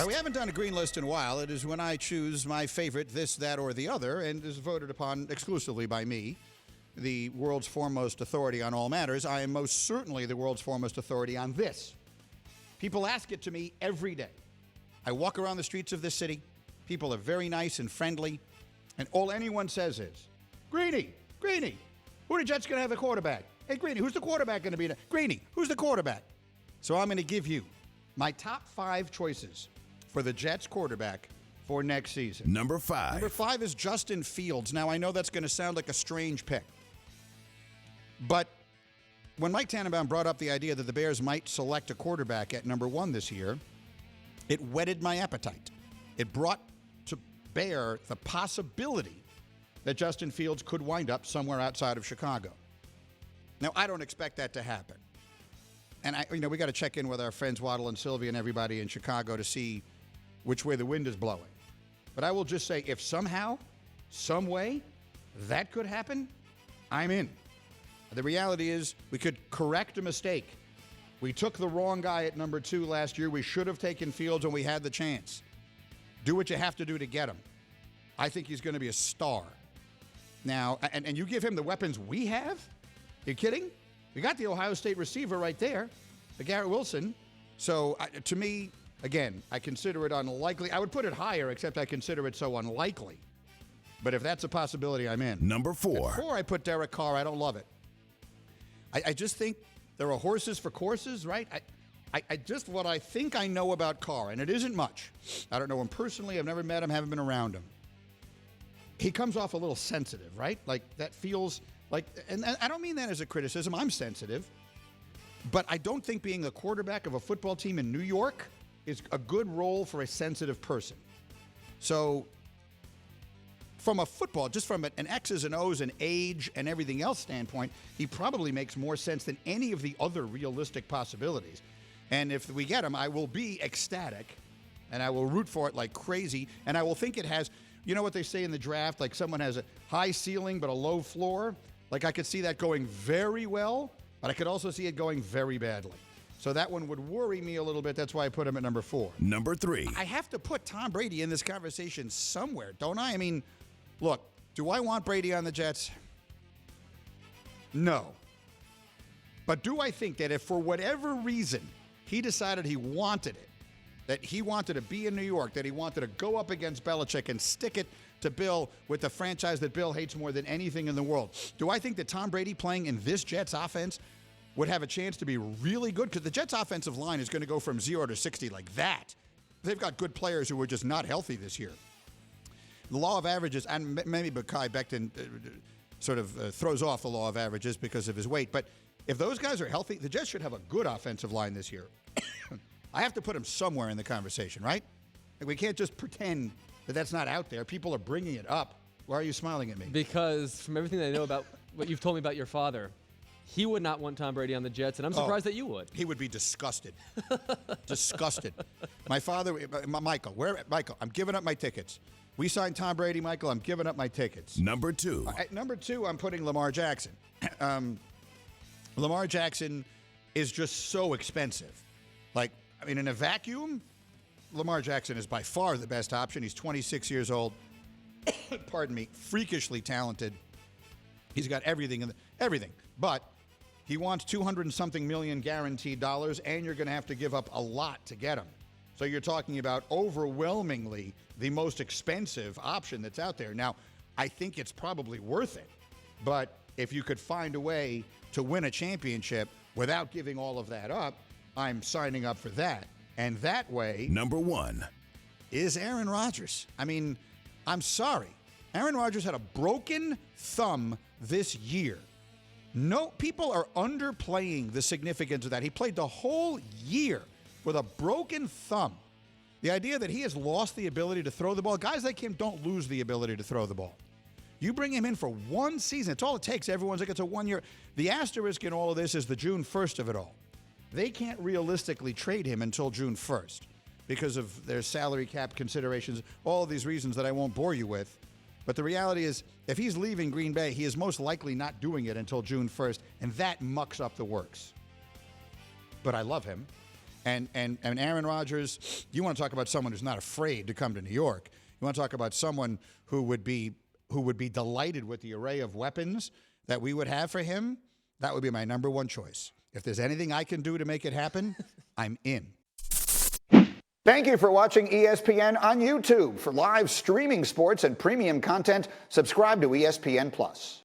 We haven't done a green list in a while. It is when I choose my favorite this, that, or the other, and is voted upon exclusively by me, the world's foremost authority on all matters. I am most certainly the world's foremost authority on this. People ask it to me every day. I walk around the streets of this city. People are very nice and friendly, and all anyone says is, Greeny, who are the Jets going to have a quarterback? Hey, Greeny, who's the quarterback going to be? Greeny, who's the quarterback? So I'm going to give you my top 5 choices for the Jets quarterback for next season. Number 5. Number 5 is Justin Fields. Now, I know that's going to sound like a strange pick, but when Mike Tannenbaum brought up the idea that the Bears might select a quarterback at number 1 this year, it whetted my appetite. It brought to bear the possibility that Justin Fields could wind up somewhere outside of Chicago. Now, I don't expect that to happen. And we got to check in with our friends Waddle and Sylvia and everybody in Chicago to see which way the wind is blowing. But I will just say, if somehow, some way, that could happen, I'm in. The reality is, we could correct a mistake. We took the wrong guy at number 2 last year. We should have taken Fields when we had the chance. Do what you have to do to get him. I think he's going to be a star. Now, and you give him the weapons we have? You kidding? We got the Ohio State receiver right there, the Garrett Wilson. So, to me, again, I consider it unlikely. I would put it higher, except I consider it so unlikely. But if that's a possibility, I'm in. Number 4. At 4, I put Derek Carr. I don't love it. I just think there are horses for courses, right? I just, what I think I know about Carr, and it isn't much. I don't know him personally. I've never met him, haven't been around him. He comes off a little sensitive, right? Like, that feels like, and I don't mean that as a criticism. I'm sensitive. But I don't think being the quarterback of a football team in New York is a good role for a sensitive person. So, from a football, just from an X's and O's and age and everything else standpoint, he probably makes more sense than any of the other realistic possibilities. And if we get him, I will be ecstatic, and I will root for it like crazy, and I will think it has, you know what they say in the draft, like someone has a high ceiling but a low floor? Like, I could see that going very well, but I could also see it going very badly. So that one would worry me a little bit. That's why I put him at number 4. Number 3. I have to put Tom Brady in this conversation somewhere, don't I? I mean, look, do I want Brady on the Jets? No. But do I think that if for whatever reason he decided he wanted it, that he wanted to be in New York, that he wanted to go up against Belichick and stick it to Bill with the franchise that Bill hates more than anything in the world, do I think that Tom Brady playing in this Jets offense would have a chance to be really good? Because the Jets offensive line is going to go from 0 to 60 like that. They've got good players who were just not healthy this year. The law of averages, and maybe Mekhi Becton sort of throws off the law of averages because of his weight, but if those guys are healthy, the Jets should have a good offensive line this year. I have to put him somewhere in the conversation, right? Like, we can't just pretend that that's not out there. People are bringing it up. Why are you smiling at me? Because from everything that I know about what you've told me about your father, he would not want Tom Brady on the Jets, and I'm surprised that you would. He would be disgusted. Disgusted. My father, Michael, I'm giving up my tickets. We signed Tom Brady, Michael. I'm giving up my tickets. Number 2. At number 2, I'm putting Lamar Jackson. Lamar Jackson is just so expensive. Like, I mean, in a vacuum, Lamar Jackson is by far the best option. He's 26 years old. Pardon me. Freakishly talented. He's got everything. But he wants 200 and something million guaranteed dollars, and you're going to have to give up a lot to get him. So you're talking about overwhelmingly the most expensive option that's out there. Now, I think it's probably worth it. But if you could find a way to win a championship without giving all of that up, I'm signing up for that. And that way, number 1 is Aaron Rodgers. I mean, I'm sorry. Aaron Rodgers had a broken thumb this year. No, people are underplaying the significance of that. He played the whole year with a broken thumb. The idea that he has lost the ability to throw the ball, guys like him don't lose the ability to throw the ball. You bring him in for one season. It's all it takes. Everyone's like, it's a 1 year. The asterisk in all of this is the June 1st of it all. They can't realistically trade him until June 1st because of their salary cap considerations, all of these reasons that I won't bore you with. But the reality is, if he's leaving Green Bay, he is most likely not doing it until June 1st, and that mucks up the works. But I love him. And Aaron Rodgers, you want to talk about someone who's not afraid to come to New York. You want to talk about someone who would be delighted with the array of weapons that we would have for him. That would be my number one choice. If there's anything I can do to make it happen, I'm in. Thank you for watching ESPN on YouTube. For live streaming sports and premium content, subscribe to ESPN+.